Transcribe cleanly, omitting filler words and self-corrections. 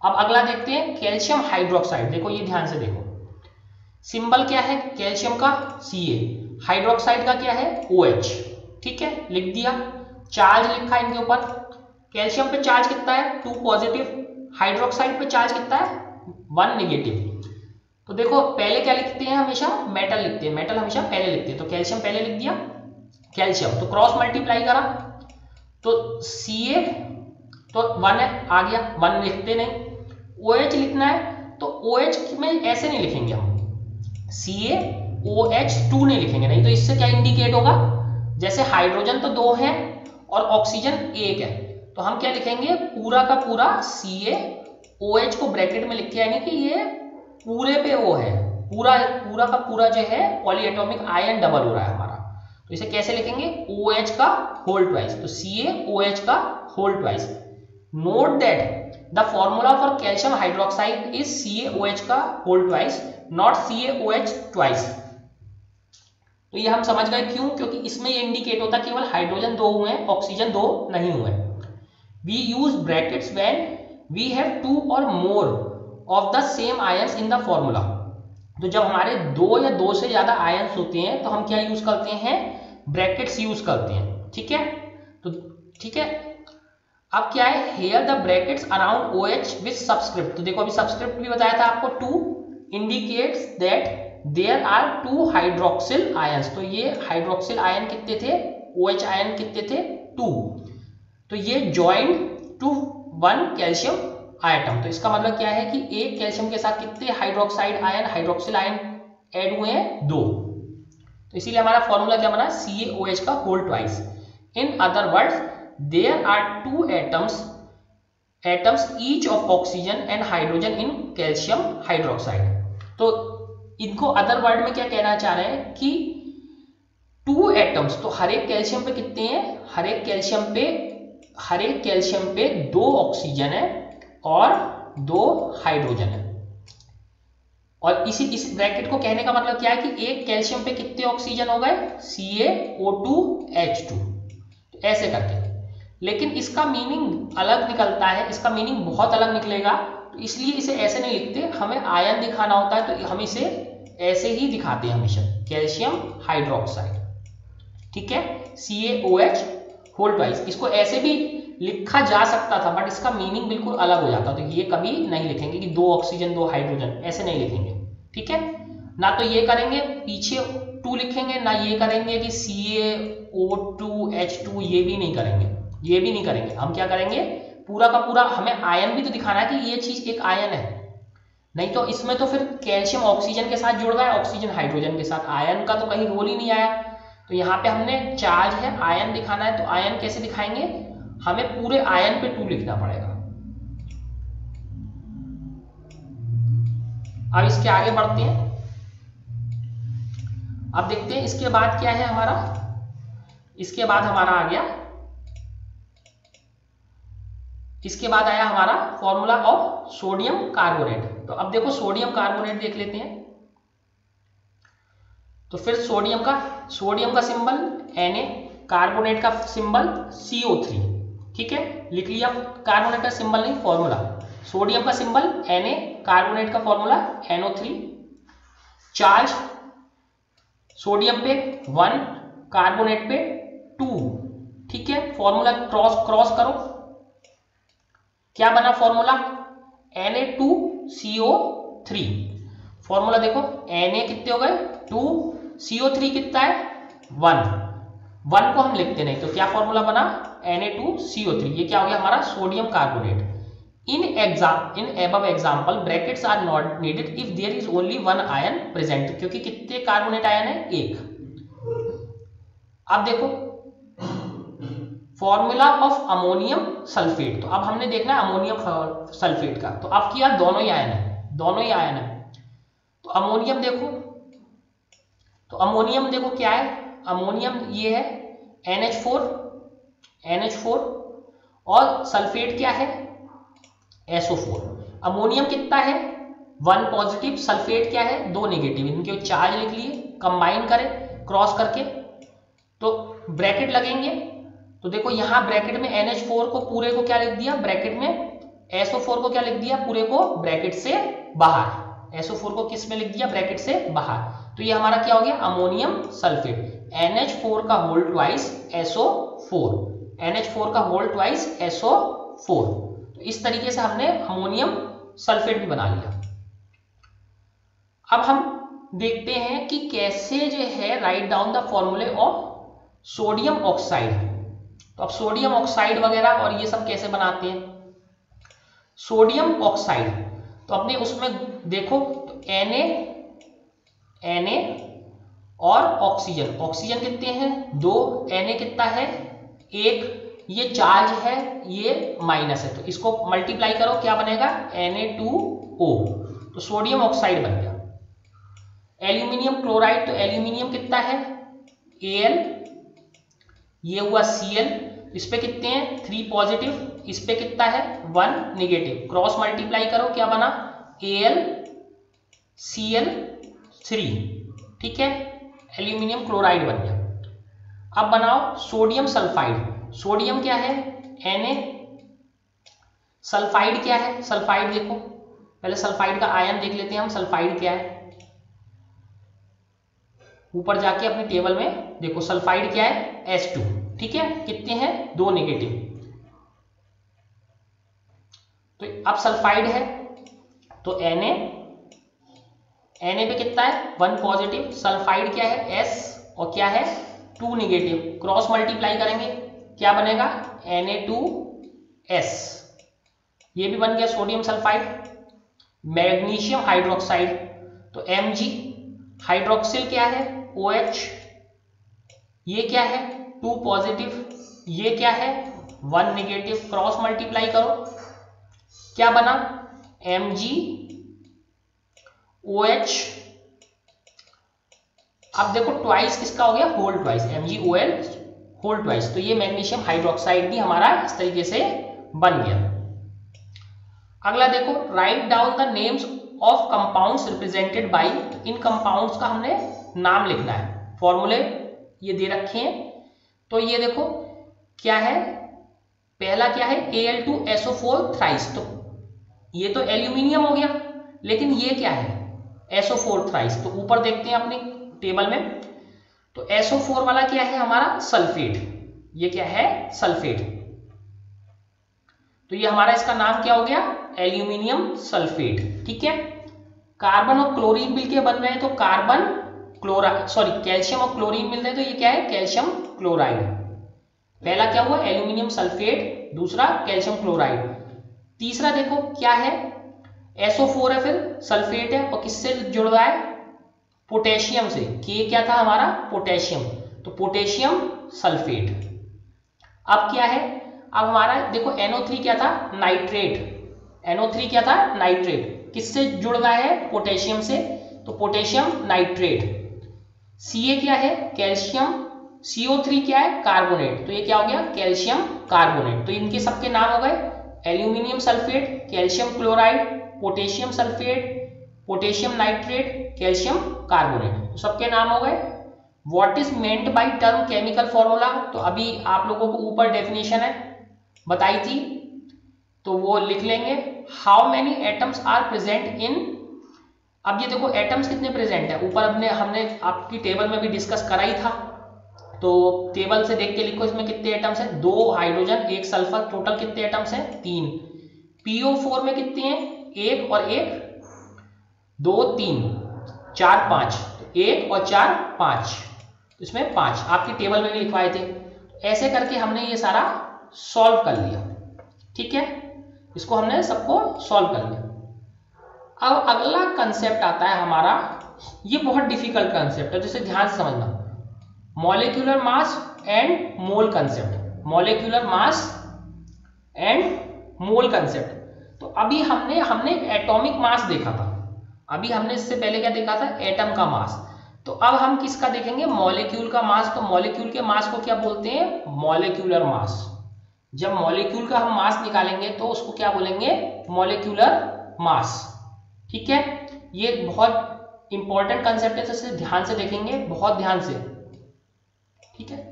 अब अगला देखते हैं कैल्शियम हाइड्रोक्साइड। देखो ये ध्यान से देखो, सिंबल क्या है कैल्शियम का Ca, हाइड्रोक्साइड का क्या है OH। ठीक है, लिख दिया। चार्ज लिखा इनके ऊपर, कैल्शियम पे चार्ज कितना है 2 पॉजिटिव, हाइड्रोक्साइड पे चार्ज कितना है 1 नेगेटिव। तो देखो पहले क्या लिखते हैं, हमेशा मेटल लिखते हैं, मेटल हमेशा पहले लिखते हैं। तो कैल्शियम पहले लिख दिया, कैल्शियम तो क्रॉस मल्टीप्लाई करा तो Ca तो 1 है, आ गया 1 लिखते नहीं। OH लिखना है तो OH में ऐसे नहीं लिखेंगे हम, CaOH2 नहीं लिखेंगे, नहीं तो इससे क्या इंडिकेट होगा, जैसे हाइड्रोजन तो 2 है और ऑक्सीजन 1 है, तो हम क्या लिखेंगे पूरा का पूरा CaOH को ब्रैकेट में लिख के, यानी कि ये पूरे पे वो है, पूरा पूरा का पूरा जो है पॉलीएटॉमिक आयन डबल हो रहा है हमारा। तो इसे कैसे लिखेंगे OH का होल ट्वाइस, तो CaOH का whole twice. Note that the formula for calcium hydroxide is CaOH का whole twice, not CaOH twice. तो ये हम समझ गए क्यों, क्योंकि इसमें ये इंडिकेट होता है केवल हाइड्रोजन 2 हुए हैं, ऑक्सीजन 2 नहीं हुए। We use brackets when we have 2 और more of the same ions in the formula. तो जब हमारे 2 या 2 से ज्यादा आयंस होते हैं तो हम क्या यूज करते हैं, ब्रैकेट्स यूज करते हैं। ठीक है, तो ठीक है, अब क्या है, here the brackets around OH with subscript. तो देखो अभी सबस्क्रिप्ट भी बताया था आपको 2 indicates that there are 2 hydroxyl ions. तो ये हाइड्रोक्सिल आयन कितने थे, OH आयन कितने थे 2, तो ये ज्वाइंड टू 1 कैल्शियम आइटम। तो इसका मतलब क्या है कि एक कैल्शियम के साथ कितने hydroxide ion, hydroxyl ion add हुए हैं 2। तो इसीलिए हमारा फॉर्मूला क्या बना, CaOH का whole twice. In other words there are 2 atoms each of oxygen and hydrogen in calcium hydroxide। तो इनको अदर वर्ड में क्या कहना चाह रहे हैं कि 2 एटम्स, तो हर एक कैल्शियम पे कितने हैं, हर एक कैल्शियम पे 2 ऑक्सीजन है और 2 हाइड्रोजन है। और इस ब्रैकेट को कहने का मतलब क्या है कि एक कैल्शियम पे कितने ऑक्सीजन हो गए, CaO2H2, तो ऐसे करके। लेकिन इसका मीनिंग अलग निकलता है, इसका मीनिंग बहुत अलग निकलेगा, तो इसलिए इसे ऐसे नहीं लिखते, हमें आयन दिखाना होता है तो हम इसे ऐसे ही दिखाते हैं हमेशा, कैल्शियम हाइड्रोक्साइड। ठीक है, CaOH होल ट्वाइस। इसको ऐसे भी लिखा जा सकता था बट इसका मीनिंग बिल्कुल अलग हो जाता, तो ये कभी नहीं लिखेंगे कि 2 ऑक्सीजन 2 हाइड्रोजन, ऐसे नहीं लिखेंगे। ठीक है, ना तो ये करेंगे पीछे 2 लिखेंगे, ना ये करेंगे कि CaO2H2, ये भी नहीं करेंगे, ये भी नहीं करेंगे। हम क्या करेंगे, पूरा का पूरा हमें आयन भी तो दिखाना है कि ये चीज एक आयन है, नहीं तो इसमें तो फिर कैल्शियम ऑक्सीजन के साथ जुड़ गया, ऑक्सीजन हाइड्रोजन के साथ, आयन का तो कहीं रोल ही नहीं आया। तो यहाँ पे हमने चार्ज है, आयन दिखाना है, तो आयन कैसे दिखाएंगे, हमें पूरे आयन पे 2 लिखना पड़ेगा। अब इसके आगे बढ़ते हैं, अब देखते हैं इसके बाद क्या है हमारा। इसके बाद हमारा आ गया, इसके बाद आया हमारा फॉर्मूला ऑफ सोडियम कार्बोनेट। तो अब देखो सोडियम कार्बोनेट देख लेते हैं। तो फिर सोडियम का सिंबल Na, कार्बोनेट का सिंबल CO3। ठीक है, लिख लिया, कार्बोनेट का सिंबल नहीं, फॉर्मूला। सोडियम का सिंबल Na, कार्बोनेट का फॉर्मूला NO3। चार्ज सोडियम पे 1, कार्बोनेट पे 2। ठीक है, फॉर्मूला क्रॉस करो, क्या बना फॉर्मूला, Na2CO3। फॉर्मूला देखो, Na कितने हो गए 2, CO3 कितना है 1 को हम लिखते नहीं, तो क्या फॉर्मूला बना Na2CO3। ये क्या हो गया हमारा sodium carbonate. In above example brackets are not needed if there is only 1 ion present, क्योंकि कितने कार्बोनेट आयन है 1। अब देखो फॉर्मूला ऑफ अमोनियम सल्फेट। तो अब हमने देखना है अमोनियम सल्फेट का, तो अब किया दोनों ही आयन है, तो अमोनियम देखो, तो अमोनियम देखो क्या है, अमोनियम ये है NH4 और सल्फेट क्या है SO4। अमोनियम कितना है 1 पॉजिटिव, सल्फेट क्या है 2 नेगेटिव, इनके चार्ज लिख लिए, कंबाइन करें क्रॉस करके, तो ब्रैकेट लगेंगे। तो देखो यहां ब्रैकेट में NH4 को पूरे को क्या लिख दिया, ब्रैकेट में SO4 को क्या लिख दिया, पूरे को ब्रैकेट से बाहर, SO4 को किस में लिख दिया, ब्रैकेट से बाहर। तो ये हमारा क्या हो गया, अमोनियम सल्फेट, NH4 का होल ट्वाइस SO4, NH4 का होल ट्वाइस SO4। तो इस तरीके से हमने अमोनियम सल्फेट भी बना लिया। अब हम देखते हैं कि कैसे जो है राइट डाउन द फॉर्मूले ऑफ सोडियम ऑक्साइड। तो अब सोडियम ऑक्साइड वगैरह और ये सब कैसे बनाते हैं। सोडियम ऑक्साइड तो अपने उसमें देखो तो Na और ऑक्सीजन, ऑक्सीजन कितने हैं, 2, Na कितना है, 1, ये चार्ज है, ये माइनस है, तो इसको मल्टीप्लाई करो, क्या बनेगा, Na2O, तो सोडियम ऑक्साइड बन गया। एल्यूमिनियम क्लोराइड, तो एल्यूमिनियम कितना है, Al, ये हुआ Cl, इस पे कितने हैं, 3 पॉजिटिव, इस पे कितना है, 1 निगेटिव, क्रॉस मल्टीप्लाई करो, क्या बना, AlCl3, ठीक है, एल्यूमिनियम क्लोराइड बन गया। अब बनाओ सोडियम सल्फाइड, सोडियम क्या है, Na, सल्फाइड क्या है, सल्फाइड देखो, पहले सल्फाइड का आयन देख लेते हैं हम, सल्फाइड क्या है, ऊपर जाके अपने टेबल में देखो, सल्फाइड क्या है, H2, ठीक है, कितने हैं, 2 नेगेटिव। तो अब सल्फाइड है तो Na पे कितना है, 1 पॉजिटिव, सल्फाइड क्या है, S और क्या है, 2 नेगेटिव, क्रॉस मल्टीप्लाई करेंगे, क्या बनेगा, Na2S, ये भी बन गया सोडियम सल्फाइड। मैग्नीशियम हाइड्रोक्साइड, तो Mg, हाइड्रोक्सिल क्या है, OH, ये क्या है, 2 पॉजिटिव, ये क्या है, 1 नेगेटिव, क्रॉस मल्टीप्लाई करो, क्या बना, MgOH। अब देखो ट्वाइस किसका हो गया, whole twice, MgOL whole twice, तो ये मैग्नीशियम हाइड्रोक्साइड भी हमारा इस तरीके से बन गया। अगला देखो, write down the names of compounds represented by, in compounds का हमने नाम लिखना है, फॉर्मूले ये दे रखे हैं। तो ये देखो क्या है, पहला क्या है, Al2SO4 थ्राइस, तो ये तो एल्यूमिनियम हो गया, लेकिन ये क्या है, SO4 थ्राइस, तो ऊपर देखते हैं अपने टेबल में, तो SO4 वाला क्या है हमारा, सल्फेट, ये क्या है, सल्फेट, तो ये हमारा इसका नाम क्या हो गया, एल्यूमिनियम सल्फेट, ठीक है। कार्बन और क्लोरीन मिलके बन रहे हैं, तो कार्बन क्लोराइड, सॉरी कैल्शियम और क्लोरीन मिल रहे हैं, तो ये क्या है, कैल्शियम क्लोराइड। पहला क्या हुआ, एल्यूमिनियम सल्फेट, दूसरा कैल्शियम क्लोराइड। तीसरा देखो क्या है, SO4 है, फिर सल्फेट है, और किससे जुड़ रहा है, पोटेशियम से, के क्या था हमारा, पोटेशियम, तो पोटेशियम सल्फेट। अब क्या है, अब हमारा देखो NO3 क्या था, नाइट्रेट, NO3 क्या था, नाइट्रेट, किससे जुड़ रहा है, पोटेशियम से, तो पोटेशियम नाइट्रेट। Ca क्या है, कैल्शियम, CO3 क्या है, कार्बोनेट, तो ये क्या हो गया, कैल्शियम कार्बोनेट। तो इनके सबके नाम हो गए, aluminium sulphate, calcium chloride, potassium sulphate, potassium nitrate, calcium carbonate, तो सबके नाम हो गए। What is meant by term chemical formula, तो अभी आप लोगों को ऊपर डेफिनेशन है बताई थी, तो वो लिख लेंगे। How many atoms are present in, अब ये देखो एटम्स कितने प्रेजेंट है, ऊपर हमने आपकी टेबल में भी डिस्कस करा ही था, तो टेबल से देख के लिखो, इसमें कितने एटम्स हैं, 2 हाइड्रोजन 1 सल्फर, टोटल कितने एटम्स हैं, 3। PO4 में कितने हैं, 1 और 1, 2 3 4 5, तो 1 और 4 5, इसमें 5 आपकी टेबल में भी लिखवाए थे। तो ऐसे करके हमने ये सारा सॉल्व कर लिया, ठीक है, इसको हमने सबको सॉल्व कर लिया। अब अगला कंसेप्ट आता है हमारा, ये बहुत डिफिकल्ट कंसेप्ट है, जिसे ध्यान से समझना, molecular mass and mole concept, molecular mass and mole concept. तो अभी हमने एटॉमिक मास देखा था, अभी हमने इससे पहले क्या देखा था, एटम का मास, तो अब हम किसका देखेंगे, मॉलिक्यूल का मास। तो मॉलिक्यूल के मास को क्या बोलते हैं, मॉलिक्यूलर मास। जब मॉलिक्यूल का हम मास निकालेंगे तो उसको क्या बोलेंगे, मॉलिक्यूलर मास, ठीक है। ये बहुत इंपॉर्टेंट कंसेप्ट है, तो इसे ध्यान से देखेंगे, बहुत ध्यान से, ठीक है।